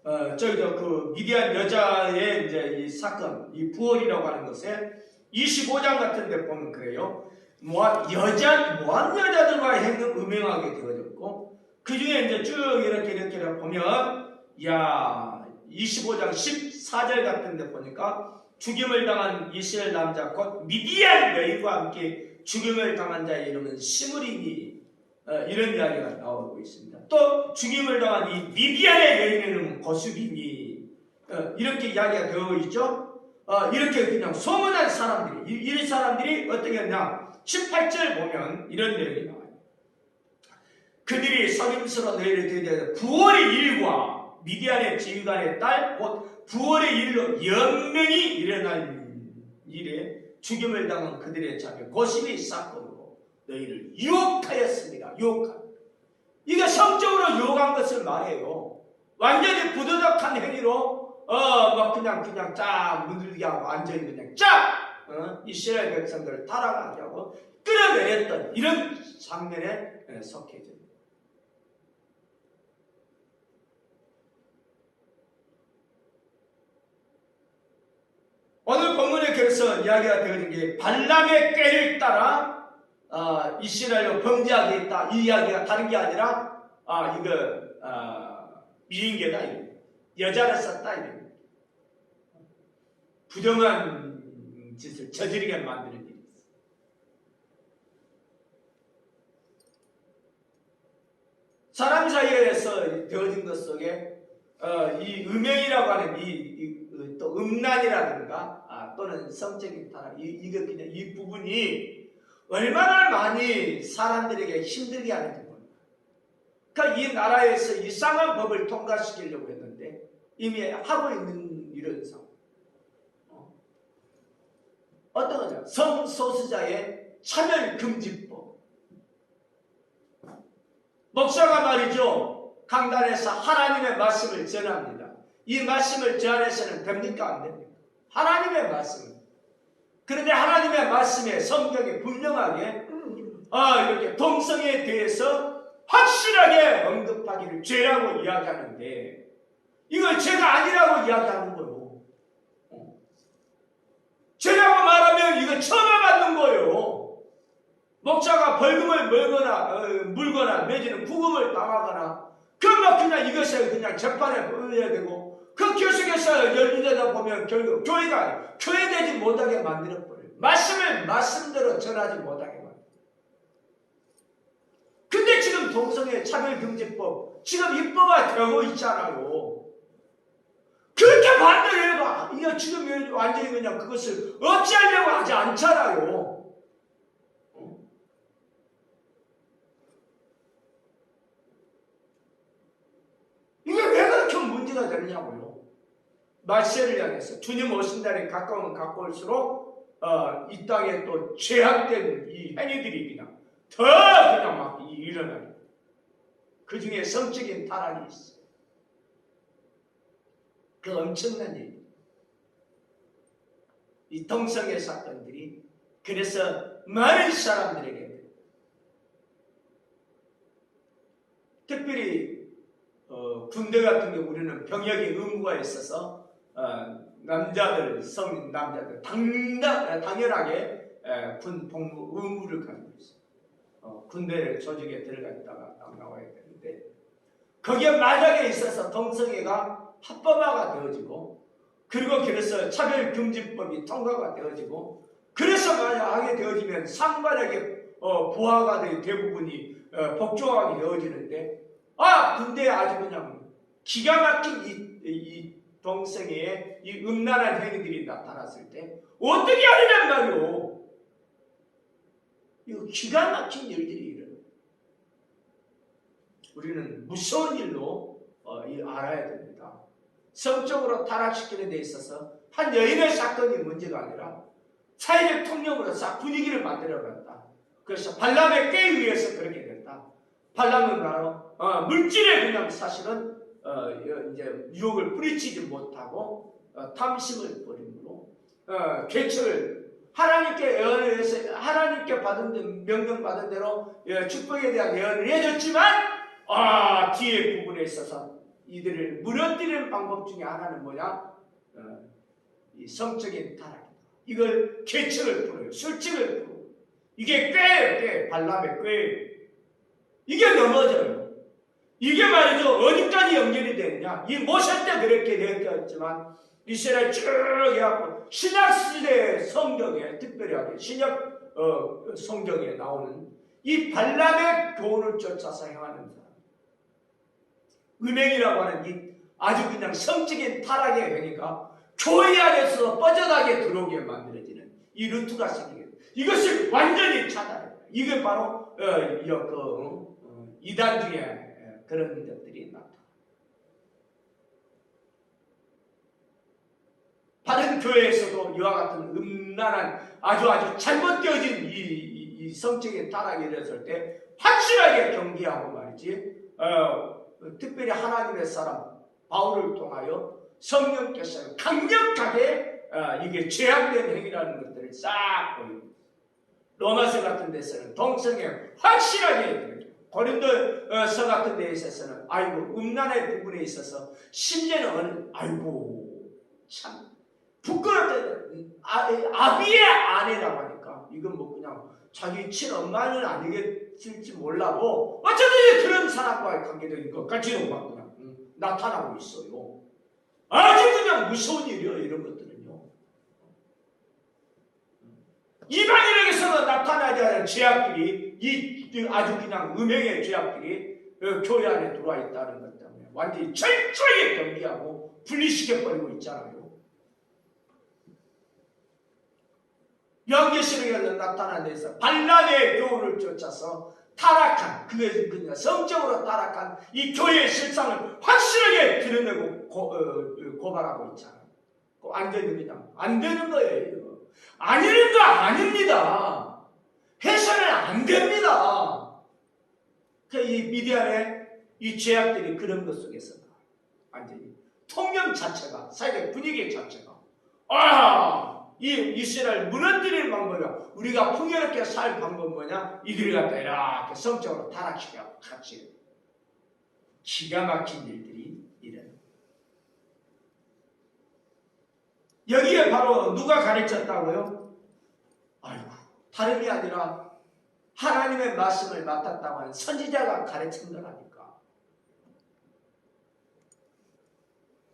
그 미디안 여자의 이제 이 사건, 이 부월이라고 하는 것에 25장 같은 데 보면 그래요. 모압 여자들과 행동 음행하게 되어졌고, 그 중에 이제 쭉 이렇게 보면, 25장 14절 같은 데 보니까 죽임을 당한 이스라엘 남자 곧 미디안 여인과 함께 죽임을 당한 자의 이름은 시므리니, 이런 이야기가 나오고 있습니다. 또 죽임을 당한 이 미디안의 여인의 이름은 고수비니, 이렇게 이야기가 되어 있죠. 이렇게 그냥 소문난 사람들이, 이 사람들이 어떻게 했냐? 18절 보면 이런 내용이 나와요. 그들이 선임스러 너희를 대대하여 부월의 일과 미디안의 지휘관의 딸 곧 부월의 일로 영명이 일어날 일에 죽임을 당한 그들의 자녀 고시비 사건으로 너희를 유혹하였습니다. 이게 성적으로 유혹한 것을 말해요. 완전히 부도덕한 행위로 그냥 쫙 문들게 하고 완전히 그냥 쫙 이스라엘 백성들을 타락하게 하고 끌어내렸던 이런 장면에 속해집니다. 오늘 본문에 그래서 이야기가 되어진 게 발람의 꾀를 따라 이스라엘로 범죄하게 했다. 이 이야기가 다른 게 아니라 미인계다. 여자를 썼다. 부정한 짓을 저지르게 만드는 일이 있어요. 사람 사이에서 되어진 것 속에 이 음행이라고 하는 또 음란이라든가 또는 성적인 타락 이게 그냥 이 부분이 얼마나 많이 사람들에게 힘들게 하는지 모릅니다. 그러니까 이 나라에서 이상한 법을 통과시키려고 했는데 이미 하고 있는 이런 상황. 어떤 거냐? 성소수자의 차별금지법. 목사가 말이죠. 강단에서 하나님의 말씀을 전합니다. 이 말씀을 전해서는 됩니까? 안 됩니까? 하나님의 말씀. 그런데 하나님의 말씀에 성경에 분명하게 이렇게 동성애에 대해서 확실하게 언급하기를 죄라고 이야기하는데 이걸 죄가 아니라고 이야기하는 거예요. 죄라고 말하면 이거 처벌받는 거예요. 목사가 벌금을 물거나 내지는 구금을 당하거나 그러면 그냥 이것에 그냥 재판에 보여야 되고 그 계속해서 열리다 보면 결국 교회가 교회되지 못하게 만들어버려요. 말씀을 말씀대로 전하지 못하게 만들어요. 근데 지금 동성애 차별금지법 지금 입법화되고 있잖아요. 그렇게 반대해봐. 이거 지금 완전히 그냥 그것을 억제하려고 하지 않잖아요. 이게 왜 그렇게 문제가 되느냐고요. 말세를 향해서 주님 오신 날이 가까우면 가까울수록 이 땅에 또 죄악된 이 행위들이 그냥 더 그냥 막 일어나요. 그 중에 성적인 타락이 있어요. 그 엄청난 일. 이 동성애 사건들이 그래서 많은 사람들에게 특별히 군대 같은 경우 우리는 병역의 의무가 있어서 성인 남자들 당연하게 군 복무 의무를 가지고 있어요. 군대 조직에 들어가 있다가 나와야 되는데 거기에 만약에 있어서 동성애가 합법화가 되어지고 그리고 그래서 차별금지법이 통과가 되어지고 그래서 만약 하게 되어지면 상관에게 부하가 된 대부분이 복종하게 되어지는데 근데 아주 그냥 기가 막힌 이 동생의 이 음란한 행위들이 나타났을 때 어떻게 하느냔 말이오. 이거 기가 막힌 일들이 일어나. 우리는 무서운 일로 알아야 됩니다. 성적으로 타락시키는 데 있어서 한 여인의 사건이 문제가 아니라 사회적 통념으로 싹 분위기를 만들어갔다. 그래서 발람의 꾀에 의해서 그렇게 됐다. 발람은 바로 물질에 그냥 사실은 이제 유혹을 뿌리치지 못하고 탐심을 버림으로 계책을 하나님께 예언을 해서 하나님께 받은 명령 받은 대로 축복에 대한 예언을 해줬지만 뒤에 부분에 있어서 이들을 무너뜨리는 방법 중에 하나는 뭐냐? 이 성적인 타락이다. 이걸 계책을 풀어요. 술칙을 풀어요. 이게 꾀예요. 꾀. 발람의 꾀예요. 이게 넘어져요. 이게 말이죠. 어디까지 연결이 되느냐? 이 모세 때 그렇게 되었지만 이스라엘 쭉 해갖고 신약시대 성경에 특별하게 신약 성경에 나오는 이 발람의 교훈을 쫓아서 행하는 사람, 음행이라고 하는 이 아주 그냥 성적인 타락의 행위가 교회 안에서 뻗어나게 들어오게 만들어지는 이 루트가 생기게 됩니다. 이것을 완전히 차단해요. 이게 바로 이단 중에 그런 것들이 나타나. 다른 교회에서도 이와 같은 음란한 아주 잘못되어진 이 성적인 타락이 일어났을 때 확실하게 경계하고 말이지. 특별히 하나님의 사람 바울을 통하여 성령께서 강력하게 이게 죄악된 행위라는 것들을 싹 보입니다. 로마서 같은 데서는 동성애 확실하게 고린도서 같은 데 있어서는 음란의 부분에 있어서 심지어는 참 부끄럽다. 아비의 아내라고 하니까 이건 뭐 그냥 자기 친엄마는 아니겠을지 몰라도 어쩌든지 그런 사람과의 관계적인 것 같지는 막 그냥 나타나고 있어요. 아주 그냥 무서운 일이에요. 이런 것들은요. 이방인에게서도 나타나지 않은 죄악들이 이 아주 그냥 음행의 죄악들이 교회 안에 들어와 있다는 것 때문에 완전히 철저하게 경계하고 분리시켜버리고 있잖아요. 요한계시록에 나타난 데서 발람의 교훈을 쫓아서 타락한, 그게 그냥 성적으로 타락한 이 교회의 실상을 확실하게 드러내고 고발하고 있잖아요. 완전히 그냥 안 되는 거예요. 아니는 거 아닙니다. 해서는 안 됩니다. 이 미디안의 이 죄악들이 그런 것 속에서 완전히 통념 자체가, 사회적 분위기 자체가 이 이스라엘 무너뜨리는 방법이야. 우리가 풍요롭게 살 방법은 뭐냐? 이들이 갖다 이렇게 성적으로 타락시켜 같이 기가 막힌 일들이 일어나. 여기에 바로 누가 가르쳤다고요? 다름이 아니라 하나님의 말씀을 맡았다고 하는 선지자가 가르친 거라니까.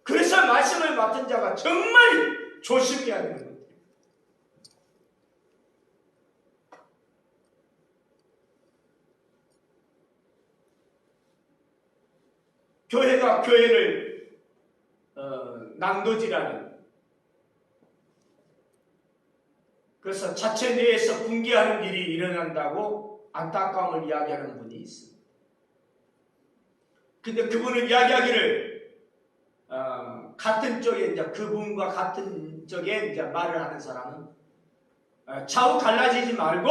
그래서 말씀을 맡은 자가 정말 조심해야 되는 거예요. 교회가 교회를 난도질하는, 그래서 자체 내에서 붕괴하는 일이 일어난다고 안타까움을 이야기하는 분이 있습니다. 근데 그분은 이야기하기를 같은 쪽에 이제 그분과 같은 쪽에 이제 말을 하는 사람은 좌우 갈라지지 말고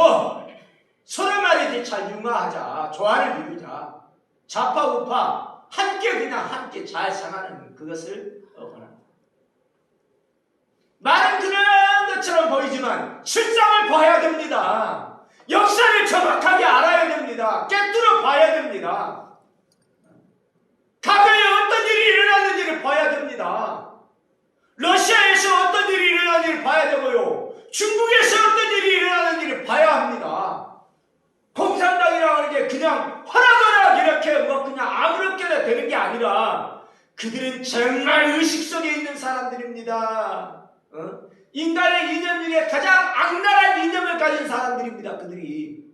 서로 말이지 잘 융화하자, 조화를 이루자, 좌파 우파 함께 잘 상하는 그것을 원합니다. 말은 그런 것처럼 보이지만 실상을 봐야 됩니다. 역사를 정확하게 알아야 됩니다. 꿰뚫어 봐야 됩니다. 과거에 어떤 일이 일어났는지를 봐야 됩니다. 러시아에서 어떤 일이 일어났는지를 봐야 되고요. 중국에서 어떤 일이 일어났는지를 봐야 합니다. 공산당이라고 하는 게 그냥 허락허락 이렇게 뭐 그냥 아무렇게나 되는 게 아니라 그들은 정말 의식 속에 있는 사람들입니다. 인간의 이념 중에 가장 악랄한 이념을 가진 사람들입니다. 그들이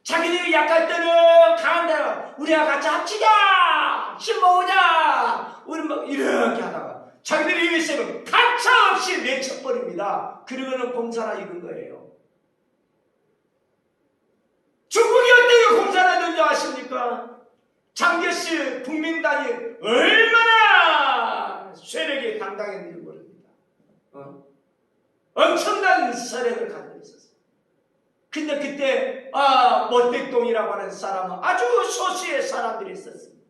자기들이 약할 때는 강한데 우리가 같이 합치자, 힘 모으자, 우리 뭐 이렇게 하다가 자기들이 힘이 세면 가차없이 내쳐버립니다. 그러고는 공사나 이룬 거예요. 중국이 어떻게 공사를 하는지 아십니까? 장개씨 국민당이 얼마나 세력이 당당했는지 모릅니다. 엄청난 세력을 가지고 있었어요. 근데 그때 모택동이라고 하는 사람은 아주 소수의 사람들이 있었습니다.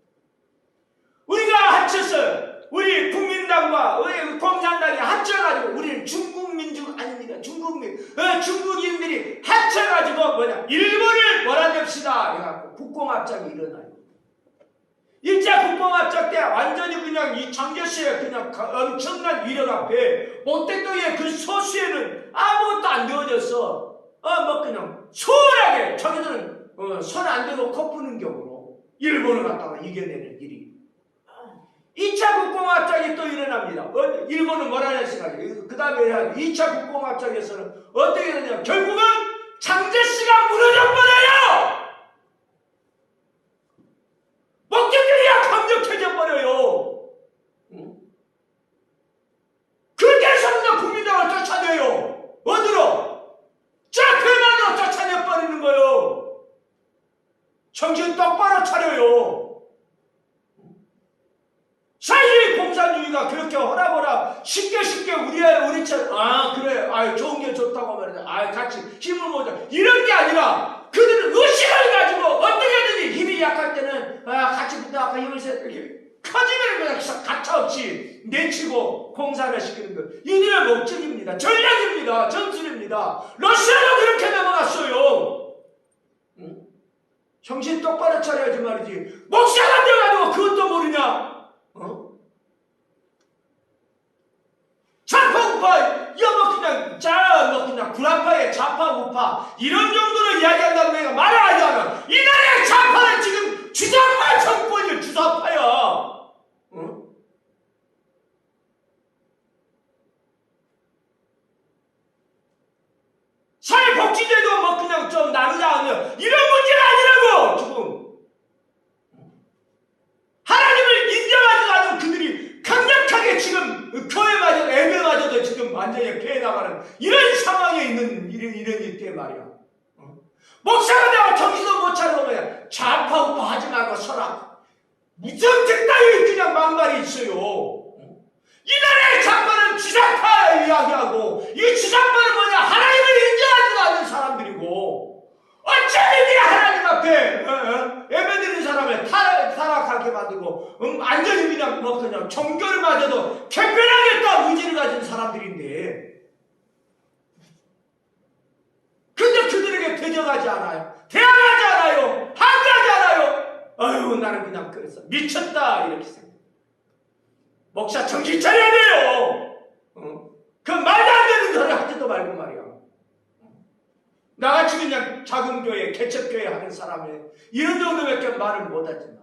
우리가 합쳐서 우리 국민당과 우리 공산당이 합쳐가지고 우리는 중국민족 아닙니까? 중국인들이 합쳐가지고 일본을 몰아냅시다 해갖고 국공합작이 일어나요. 1차 국공합작 때 완전히 그냥 이 장개씨의 그냥 엄청난 위력 앞에 모택동의 그 소수에는 아무것도 안 되어져서 그냥 수월하게 자기들은 손 안 대고 코 푸는 격으로 일본을 갖다가 이겨내는 일이 2차 국공합작이 또 일어납니다. 일본은 몰아냈으니까 그 다음에 2차 국공합작에서는 어떻게 되냐 결국은 장제씨가 무너져버려요. 목적들이야 강력해져 버려요. 그렇게 해서 국민당을 쫓아내요. 어디로? 그만으로 쫓아내버리는 거예요. 정신 똑바로 차려요. 사실 공산주의가 그렇게 허락허락 쉽게 우리처럼 그래 좋은 게 좋다고 말이야 같이 힘을 모자 이런 게 아니라 그들은 의식을 가지고 어떻게든지 힘이 약할 때는 같이 붙어 아까 힘을 커지면 그냥 가차없이 내치고 공산을 시키는 것 이들의 목적입니다. 전략입니다. 전술입니다. 러시아도 그렇게 넘어갔어요. 정신 똑바로 차려야지 말이지 목사가 돼가지고 그것도 모르냐. 좌파 우파 그냥 구라파의 좌파 우파 이런 정도로 이야기한다고 내가 말을 하지 않아. 이 나라의 좌파는 지금 주사파 정권이야. 주사파야. 사회복지제도 그냥 좀 나누자 하면 이런 문제가 아니라고 지금. 하나님을 인정하지 않은 그들이 강력하게 지금 교회마저도 애매마저도 지금 완전히 피해나가는 이런 상황에 있는 이런 일때 말이야. 목사가 되고 정신도 못 차리고 그냥 좌파 우파 하지 말고 서라. 무정책 따위 그냥 막말이 있어요. 이 나라의 좌파는 주사파 이야기하고 이 주사파는 뭐냐 하나님을 인정하지도 않는 사람들이고 어쩌면 하나님 앞에 예배드리는 사람을 타락하게 만들고 완전히 그냥 그냥 종교를 마저도 개편하겠다 의지를 가진 사람들인데 근데 그들에게 대적하지 않아요. 대항하지 않아요. 항의하지 않아요. 아유 나는 그냥 그래서 미쳤다 이렇게 생각해요. 목사 정신 차려야 돼요. 그 말도 안 되는 소리 하지도 말고 말이야. 나같이 그냥 작은 교회, 개척교회 하는 사람이 이런 정도밖에 말을 못하지만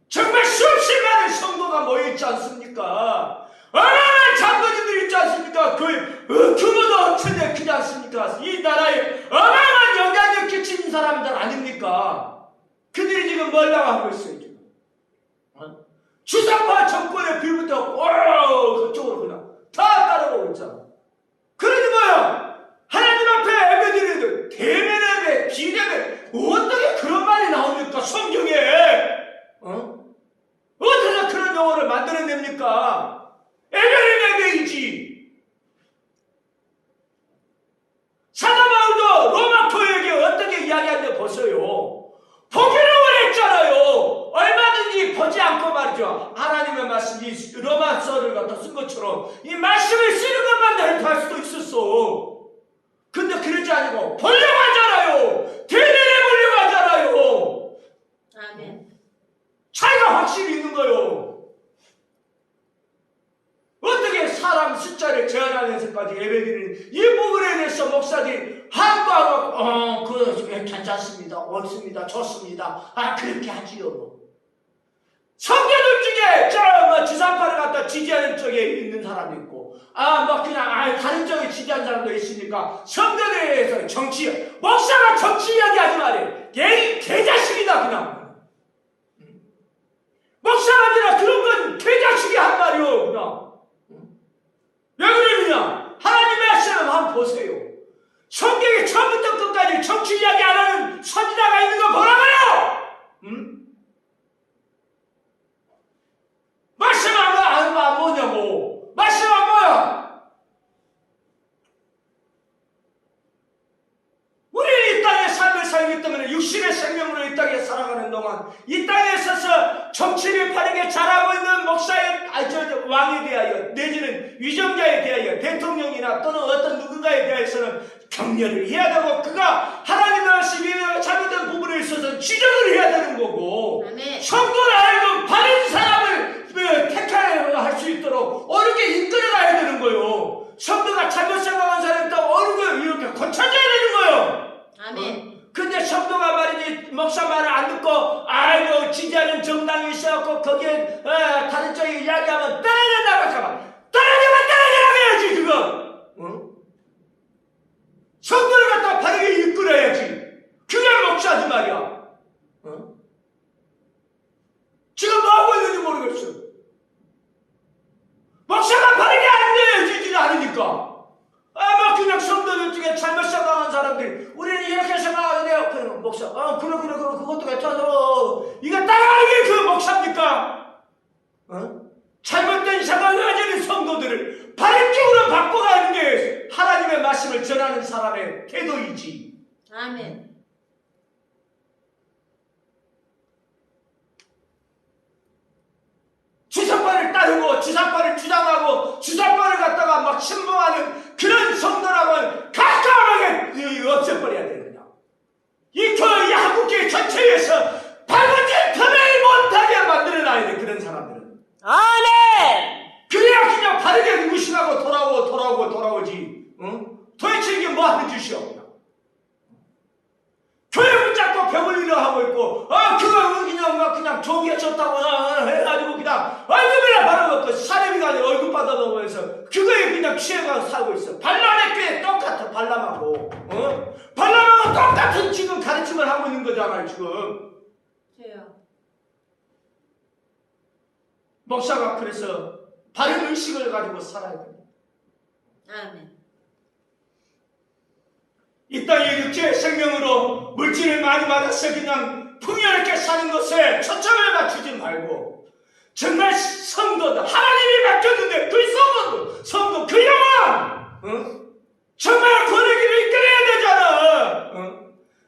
정말 수없이 많은 성도가 모여있지 않습니까? 어마어마한 장로님들이 있지 않습니까? 규모도 엄청나게 크지 않습니까? 이 나라에 어마어마한 영향력 끼치는 사람들 아닙니까? 그들이 지금 뭐라고 하고 있어요 지금. 주사파 정권에 빌붙어 그쪽으로 그냥 다 따라오고 있잖아. 그러니 뭐야? 하나님 앞에 예배드리는 대면 예배, 비례배 어떻게 그런 말이 나옵니까? 성경에 어떻게 그런 용어를 만들어냅니까? 예배는 예배이지. 사도 바울도 로마 교회에게 어떻게 이야기하는지 보세요. 보기를 원했잖아요. 얼마든지 보지 않고 말이죠. 하나님의 말씀이 로마서를 갖다 쓴 것처럼 이 말씀을 쓰는 것만 할 수도 있었어. 근데 그러지 아니고 보려고 하잖아요. 대면에 보려고 하잖아요. 아멘. 차이가 확실히 있는 거예요. 어떻게 사람 숫자를 제한하면서까지 예배드리는 이 부분에 대해서 목사들이 한과하고 괜찮습니다. 옳습니다. 좋습니다. 그렇게 하지요. 성도들 중에 저 지상파를 갖다 지지하는 쪽에 있는 사람도 있고 다른 쪽에 지지하는 사람도 있으니까 성도들에 대해서 정치 목사가 정치 이야기하지 말아요. 개자식이다 그냥. 목사가 아니라 그런 건 개자식이 한 말이요 그냥. 왜 그러느냐? 하나님의 말씀을 한번 보세요. 성경에 처음부터 끝까지 정치 이야기 안 하는 선지자가 있는 거 보라고요. 말씀 안 뭐냐고. 말씀 안 뭐야. 우리 이 땅의 삶을 살기 때문에 육신의 생명으로 이 땅에 살아가는 동안 이 땅에 있어서 정치를 바르게 잘하고 있는 목사의 왕에 대하여 내지는 위정자에 대하여 대통령이나 또는 어떤 누군가에 대해서는 격려를 해야 되고 그가 하나님의 말씀이 잘못된 부분에 있어서 지적을 해야 되는 거고 성도를 알고 바른 사람을 택할 수 있도록 옳게 이끌어가야 되는 거예요. 성도가 잘못 생각한 사람이 또 옳게 이렇게 고쳐져야 되는 거예요. 아멘. 근데 성도가 말이지 목사 말을 안 듣고 지지하는 정당이 있어갖고 거기에 다른 쪽에 이야기하면 떨어져 나갈까봐 떨어지라고 해야지 그거. 성도를 갖다 바르게 이끌어야지. 그게 목사지 말이야. 지금 뭐하고 있는지 모르겠어. 목사가 바르게 안 되지는 않으니까. 그냥 성도들 중에 잘못 생각하는 사람들이 우리는 이렇게 생각하는데요. 그럼 목사, 그래, 그것도 괜찮아. 이거 따라하는 게 그 목사입니까? 잘못된 생각을 가지는 성도들을 바른 쪽으로 바꿔가는 게 하나님의 말씀을 전하는 사람의 태도이지. 아멘. 주사파를 따르고 주사파를 주장하고 주사파를 갖다가 막 신봉하는 그런 성도라고는 가까하게 없애버려야 되느냐. 이 한국교회 전체에서 발버둥 변화를 못하게 만들어놔야 돼. 그런 사람들은. 아멘. 그래야 그냥 바르게 무신하고 돌아오지. 도대체 이게 뭐 하는 짓이야. 교회 붙잡고 병을 일어하고 있고 그거 그냥 종이에 쳤다고 해가지고 그냥 월급이나 받아먹고 사례비가 아니라 월급 받아먹으면서 그거에 그냥 취해가서 살고 있어. 발람의 교회 똑같아. 발람하고 발람하고 똑같은 지금 가르침을 하고 있는 거잖아요 지금. 저요. 목사가 그래서 바른 의식을 가지고 살아야 됩니다. 아멘. 이 땅의 육체의 생명으로 물질을 많이 받아서 그냥 풍요롭게 사는 것에 초점을 맞추지 말고 정말 성도다. 하나님이 맡겼는데 그 성도 그 영혼 정말 권하기를 이끌어야 되잖아.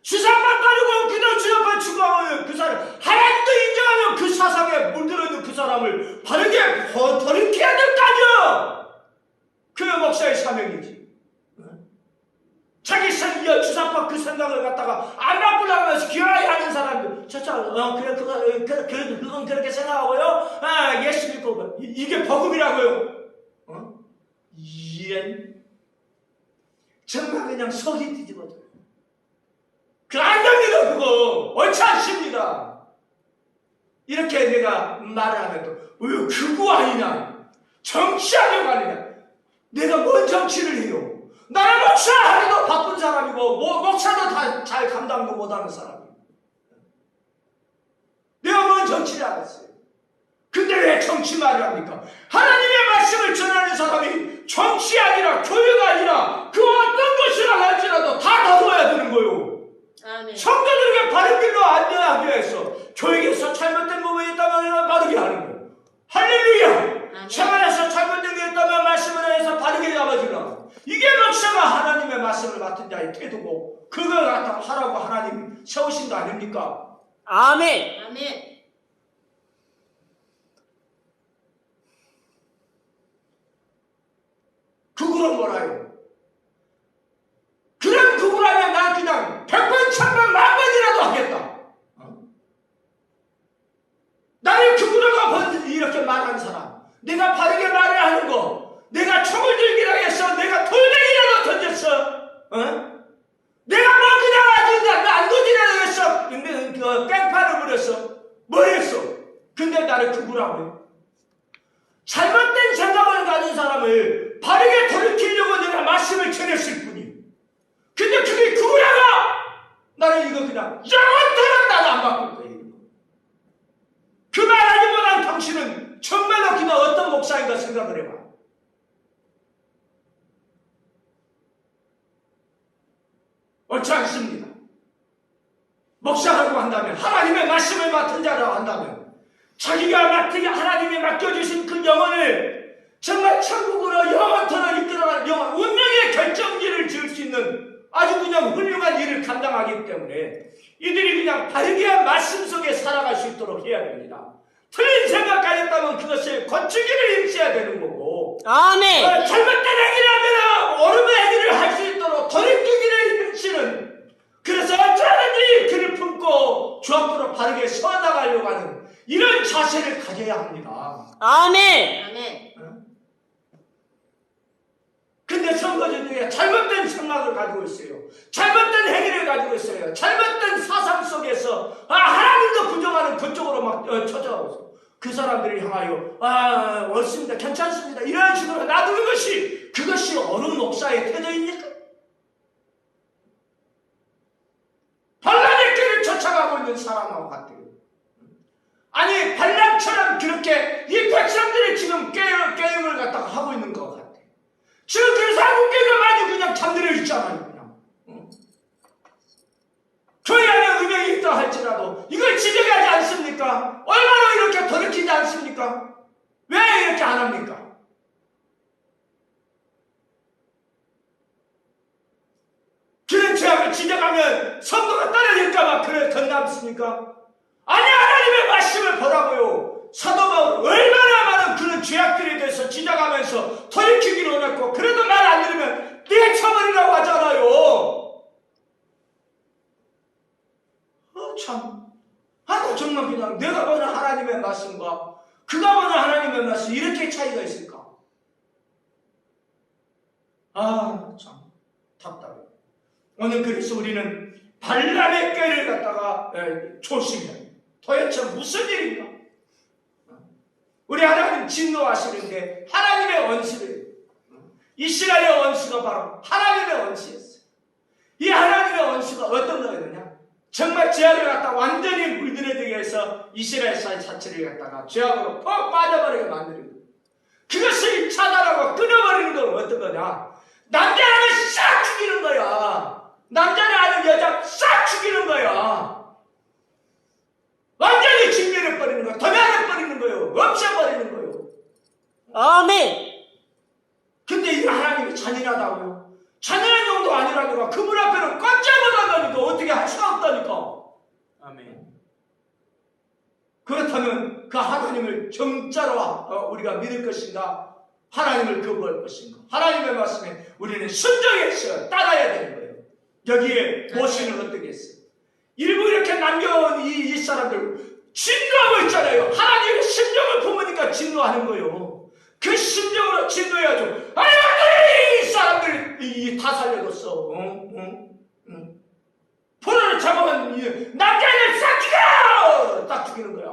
주사만 따르고 그냥 주사만 추구하면 그 사람 하나님도 인정하면 그 사상에 물들어있는 그 사람을 바르게 돌이켜야 될 거 아니야. 그게 목사의 사명이지. 자기 주사파 그 생각을 갖다가 안 바꾸려고 하면서 귀하게 하는 사람들 그건 그렇게 생각하고요. 예수 믿고 이게 복음이라고요. 정말 그냥 속이 뒤집어져. 안 됩니다. 그거 옳지 않습니다. 이렇게 내가 말을 하면 또 그거 아니냐, 정치하려고 하느냐. 내가 뭔 정치를 해요. 나는 목사 하기도 바쁜 사람이고 목사도 다 잘 감당도 못하는 사람이고 내가 뭔 정치를 하겠어요. 근데 왜 정치 말을 합니까? 하나님의 말씀을 전하는 사람이 정치 아니라 교육 아니라 그 어떤 것이라 할지라도 다 다뤄야 되는 거예요. 아멘. 성도들에게 바른 길로 안내하기 위해서 교육에서 잘못된 부분이 있다면 바르게 하는 거예요. 할렐루야. 생활에서 잘못된 게 있다면 말씀을 해서 바르게 잡아주라고. 이게 목사가 하나님의 말씀을 맡은 자의 태도고 그걸 갖다 하라고 하나님이 세우신 거 아닙니까? 아멘. 아멘. 그거는 뭐라요? 그런 그거라면 난 그냥 100번, 1000번, 10,000번이라도 하겠다. 나를 그거라고 이렇게 말하는 사람, 내가 바르게 말을 하는 거, 내가 총을 들기라 해서 내가 돌멩이라도 던졌어. 내가 뭐 그냥 아주 안도지라고 했어. 뺑판을 부렸어. 뭐 했어? 근데 나를 옳지 않습니다. 목사라고 한다면, 하나님의 말씀을 맡은 자라고 한다면, 자기가 하나님이 맡겨주신 그 영혼을 정말 천국으로 영원토록 이끌어가는 운명의 결정지를 지을 수 있는 아주 그냥 훌륭한 일을 감당하기 때문에 이들이 그냥 바르게 말씀 속에 살아갈 수 있도록 해야 됩니다. 틀린 생각하였다면 그것을 고치기를 임시해야 되는 거고, 아멘. 잘못된 행위라면 옳은 행위를 할 수 있도록 돌이키기를 임시는, 그래서 어쩌든지 그를 품고 주 앞으로 바르게 서나가려고 하는 이런 자세를 가져야 합니다. 아멘. 아멘. 근데 선거제 중에 잘못된 생각을 가지고 있어요. 잘못된 행위를 가지고 있어요. 잘못된 사상 속에서 하나님도 부정하는 그쪽으로 막 쳐져가고 있어요. 그 사람들을 향하여 옳습니다, 괜찮습니다, 이런 식으로 놔두는 것이, 그것이 어른 목사의 태도입니까? 발람의 길을 쫓아가고 있는 사람하고 같아요. 아니, 발람처럼 그렇게 이 백성들이 지금 게임을 갖다가 하고 있는 것 같아요. 지금 그 사국계가 많이 그냥 잠들어 있잖아요, 그냥. 교회 안에 은혜이 있다 할지라도 이걸 지적하지 않습니까? 얼마나 이렇게 돌이키지 않습니까? 왜 이렇게 안 합니까? 그런 죄악을 지적하면 성도가 떨어질까봐 그래 건담습니까? 아니, 하나님의 말씀을 보라고요. 사도 바울 얼마나 많은 그런 죄악들에 대해서 지적하면서 돌이키기를 원했고, 그래도 말 안 들으면 내쳐버리라고 하잖아요. 참, 나 정말 그냥 내가 보는 하나님의 말씀과 그가 보는 하나님의 말씀, 이렇게 차이가 있을까? 참 답답해. 오늘 그래서 우리는 발람의 꾀를 갖다가 조심해야 합니다. 도대체 무슨 일인가? 우리 하나님 진노하시는데 하나님의 원수를, 이스라엘의 원수가 바로 하나님의 원수였어요. 이 하나님의 원수가 어떤 거였느냐? 정말 죄악을 갖다 완전히 물들여들게 해서 이스라엘 자체를 갖다가 죄악으로 퍽 빠져버리게 만드는 거예요. 그것을 차단하고 끊어버리는 건 어떤 거냐? 남자를 싹 죽이는 거야. 남자를 아는 여자 싹 죽이는 거야. 완전히 진멸해버리는 거예요. 도멸해버리는 거예요. 없애버리는 거예요. 아멘. 근데 이 하나님이 잔인하다고요? 잔인한 정도 아니라니까. 그분 앞에는 깜짝 놀라다니까. 어떻게 할 수가 없다니까. 아멘. 그렇다면 그 하나님을 정자로 우리가 믿을 것인가? 하나님을 거부할 것인가? 하나님의 말씀에 우리는 순종해서 따라야 되는 거예요. 여기에 모세는 어떻게 했어요? 일부 이렇게 남겨온 이 사람들 진노하고 있잖아요. 하나님의 심정을 품으니까 진노하는 거예요. 그 심정으로 진노해야죠. 이 사람들 다 살려줬어. 포로를 잡아온 남자애들 싹 죽여! 딱 죽이는 거야.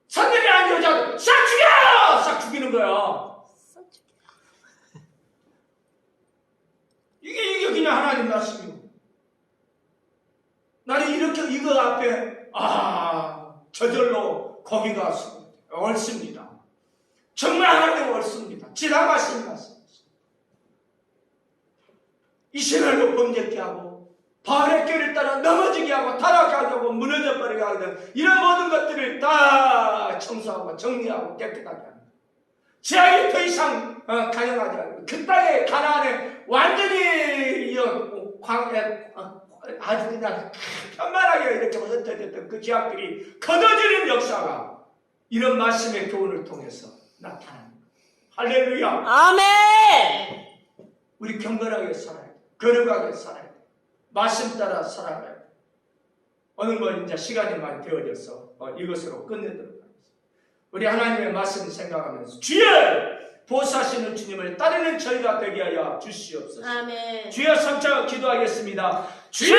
선생이 아닌 여자들 싹 죽여! 싹 죽이는 거야. 이게 그냥 하나님 말씀이고, 나는 이렇게 이거 앞에 저절로 거기가 옳습니다. 정말 하나님 옳습니다. 지나가신 말씀. 이스라엘로 범죄케 하고 바알의 꾀를 따라 넘어지게 하고 타락하게 하고 무너져 버리게 하는 이런 모든 것들을 다 청소하고 정리하고 깨끗하게 합니다. 죄악이 더 이상 가능하지 않고 그 땅에 가나안에 완전히 아주 그냥 편만하게 이렇게 흩어졌던 그 죄악들이 걷어지는 역사가 이런 말씀의 교훈을 통해서 나타납니다. 할렐루야. 아멘. 우리 경건하게 살아야 돼. 거룩하게 살아야 돼. 말씀 따라 살아가야 돼. 오늘 이제 시간이 많이 되어져서 이것으로 끝내도록 하겠습니다. 우리 하나님의 말씀을 생각하면서 주여, 보호하시는 주님을 따르는 저희가 되게 하여 주시옵소서. 아멘. 주여, 성찬 기도하겠습니다. 주여!